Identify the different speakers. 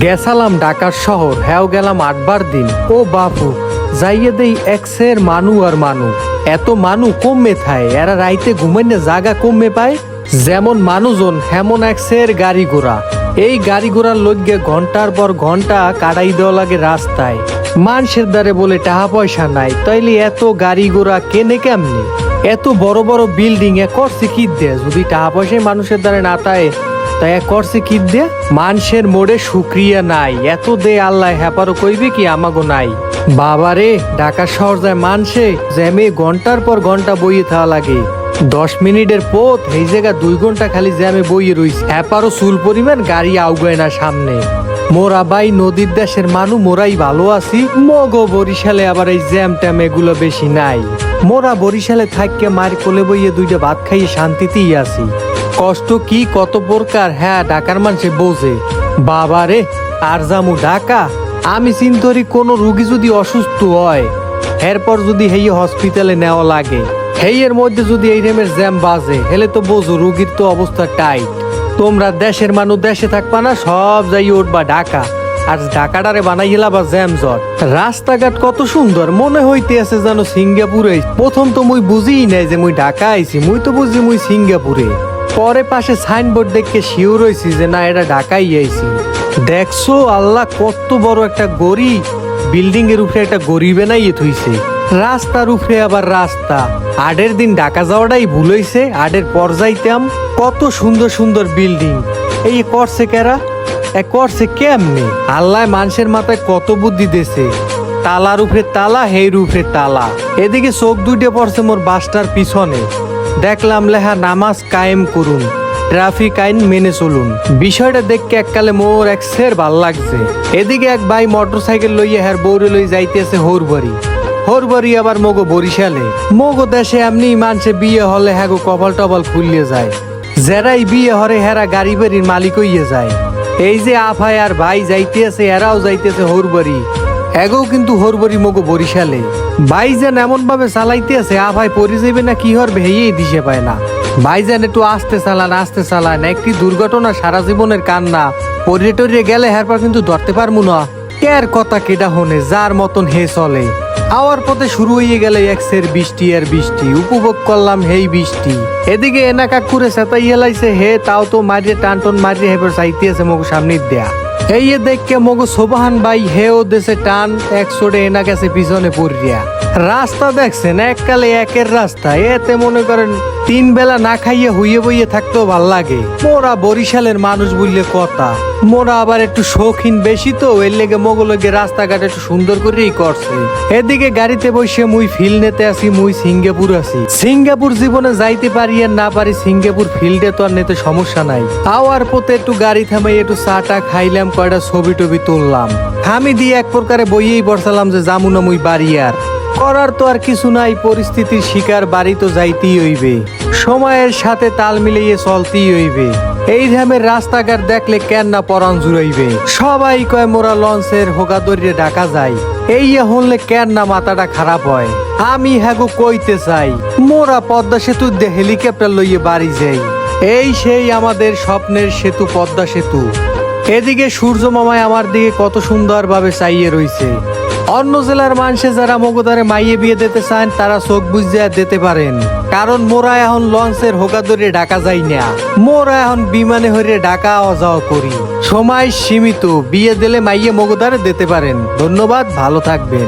Speaker 1: গেছালাম ঢাকার শহর, হ্যাও গেলাম 8বার দিন। ও বাপু, যাইয়ে দেই একসের মানু আর মানু। এত মানু কমে থায়, এরা রাইতে ঘুমাইনে জাগা কমে পায়। যেমন মানুষজন হেমন একসের গাড়ি ঘোড়া। এই গাড়ি ঘোড়ার লইগে ঘন্টার পর ঘন্টা কাটাই দেওয়া লাগে রাস্তায়। মানুষের দ্বারে বলে টাকা পয়সা নাই, তাইলে এত গাড়ি ঘোড়া কেনে কেমনে? এত বড় বড় বিল্ডিং এ করছে কি দেয়? যদি টাকা পয়সায় মানুষের দ্বারে না তাই তাই করছে কি দে? মানুষের মোড়ে শুক্রিয়া নাই, এত দে আল্লাহ হ্যাপারও কইবে কি আমাগো নাই। বাবারে, ঢাকা শহর যায় মানসে জ্যামে ঘন্টার পর ঘন্টা বইয়ে থাকা লাগে। 10 মিনিটের পথ এই জায়গা 2 ঘন্টা খালি জ্যামে বইয়ে রইছে। হ্যাপারও চুল পরিমাণ গাড়ি আউগায় না সামনে। মোরা বাই নদীর দেশের মানু, মোরাই ভালো আছি। মগো বরিশালে আবার এই জ্যাম ট্যাম এগুলো বেশি নাই। মোরা বরিশালে থাককে মার কোলে বইয়ে 2টা ভাত খাইয়ে শান্তিতেই আছি। কষ্ট কি কত প্রকার, হ্যাঁ ঢাকার মানুষে বোঝে। বাবারে, আর জামু ঢাকা? আমি চিন্তরি কোনো রুগী যদি অসুস্থ হয়, এরপর যদি হেই হসপিটালে নেওয়া লাগে, হেইয়ের মধ্যে যদি এই রেমের জ্যাম বাজে, হেলে তো বোঝো রুগীর তো অবস্থা টাইট। তোমরা দেশের মানুষ দেশে থাকবা না, সব যাই উঠবা ঢাকা। আর ঢাকাটারে বানাইলা বা জ্যাম জট। রাস্তাঘাট কত সুন্দর, মনে হইতে আছে যেন সিঙ্গাপুরে। প্রথম তো মুই বুঝিই নাই যে মুই ঢাকা আইছি, মুই তো বুঝি মুই সিঙ্গাপুরে। পরে পাশে সাইনবোর্ড দেখে শিওর হইছি যে না, এটা ঢাকাই আইছি। দেখছো আল্লাহ, কত বড় একটা গড়ি, বিল্ডিং এর উপরে একটা গড়ি বানাইয়ে থইছে। রাস্তার উপরে আবার রাস্তা। আডের দিন ঢাকা যাওয়াটাই ভুল হইছে, আডের পর যাইতাম। কত সুন্দর সুন্দর বিল্ডিং। এই করছে কেরা? করছে কেমনে? আল্লাহ মানুষের মাথায় কত বুদ্ধি দেছে। তালার উপরে তালা, হের উপরে তালা। এদিকে চোখ 2টে পড়ছে মোর বাসটার পিছনে। দেখলাম লেখা নামাজ কায়েম করুন, ট্রাফিক আইন মেনে চলুন। বিষয়টা দেখকে এককালে মোর এক সের ভাল লাগছে। এদিকে এক ভাই মোটরসাইকেল লইয়া হ্যার বৌরে লই যাইতেছে হরবাড়ি। হরবাড়ি আবার মগো বরিশালে। মগো দেশে এমনি মানুষে বিয়ে হলে হ্যাগো কপাল টপাল খুলিয়ে যায়। যারাই বিয়ে হরে হেরা গাড়ি বাড়ির মালিক হইয়ে যায়। এই যে আফায় আর ভাই যাইতেছে, এরাও যাইতেছে হরবাড়ি। এগোও কিন্তু হরবাড়ি মগো বরিশালে। ভাইজান এমন ভাবে চালাইতে আছে, আফায় পরি যাবে না কি হরবে হেয়েই দিশে পায় না। ভাইজান একটু আস্তে চালান। একটি দুর্ঘটনা সারা জীবনের কান্না। পরে টরিয়ে গেলে হেরপর কিন্তু ধরতে পারবো না। এর কথা কেডা হনে, যার মতন হে চলে। আওয়ার পথে শুরু হয়ে গেলে একসের বৃষ্টি আর বৃষ্টি। উপভোগ করলাম হেই বৃষ্টি। এদিকে এনা কাকুরে সেতাই হেলাইছে হে, তাও তো মারিয়ে টান মারিয়ে হেবার চাইতে আছে মগো সামনে দেয়া। এই দেখকে মগো সোবাহান ভাই হেও দেশে টান, এক সোডে এনা গেছে পিছনে পড়িয়া। রাস্তা দেখছেন এককালে একের রাস্তা, এতে মনে করেন 3 বেলা না খাইয়ে হুইয়ে বইয়ে থাকতেও ভাল লাগে। মোরা বরিশালের মানুষ বললে কথা, মোরা আবার একটু শৌখিন বেশি, তো এর লেগে মোগলকে রাস্তাঘাট একটু সুন্দর করেই করছে। এদিকে গাড়িতে বসে মুই ফিল নিতে আসি, মুই সিঙ্গাপুর আছি। সিঙ্গাপুর জীবনে যাইতে পারি আর না পারি, সিঙ্গাপুর ফিল্ডে তো আর নিতে সমস্যা নাই। আওয়ার পথে একটু গাড়ি থামাই একটু চাটা খাইলাম, কয়টা ছবি টবি তুললাম। আমি দিয়ে এক প্রকারে বইয়েই বসলাম যে জামুনা মুই বাড়ি। আর করার তো আর কিছু নাই, পরিস্থিতির শিকার, বাড়ি তো যাইতেই হইবে। সময়ের সাথে তাল মিলিয়ে চলতেই হইবে। এই ধামের রাস্তাঘাট দেখলে কেন না পরাণ জুড়াইবে। সবাই কয় মোরা লঞ্চের হোগা দরিয়ে ঢাকা যায়, এই হলে কেন না মাথাটা খারাপ হয়। আমি হ্যাগো কইতে চাই, মোরা পদ্মা সেতু দিয়ে হেলিকপ্টার লইয়ে বাড়ি যাই। এই সেই আমাদের স্বপ্নের সেতু, পদ্মা সেতু। এদিকে সূর্য মামায় আমার দিকে কত সুন্দর ভাবে চাইয়ে রইছে। অন্য জেলার মানুষে যারা মগদারে মাইয়ে বিয়ে দিতে চান, তারা চোখ বুঝিয়া দিতে পারেন। কারণ মোরা এখন লঞ্চের হোকা ধরে ঢাকা যাই না, মোরা এখন বিমানে হরে ঢাকা আওয়া যাওয়া করি। সময় সীমিত, বিয়ে দিলে মাইয়ে মগদারে দিতে পারেন। ধন্যবাদ, ভালো থাকবেন।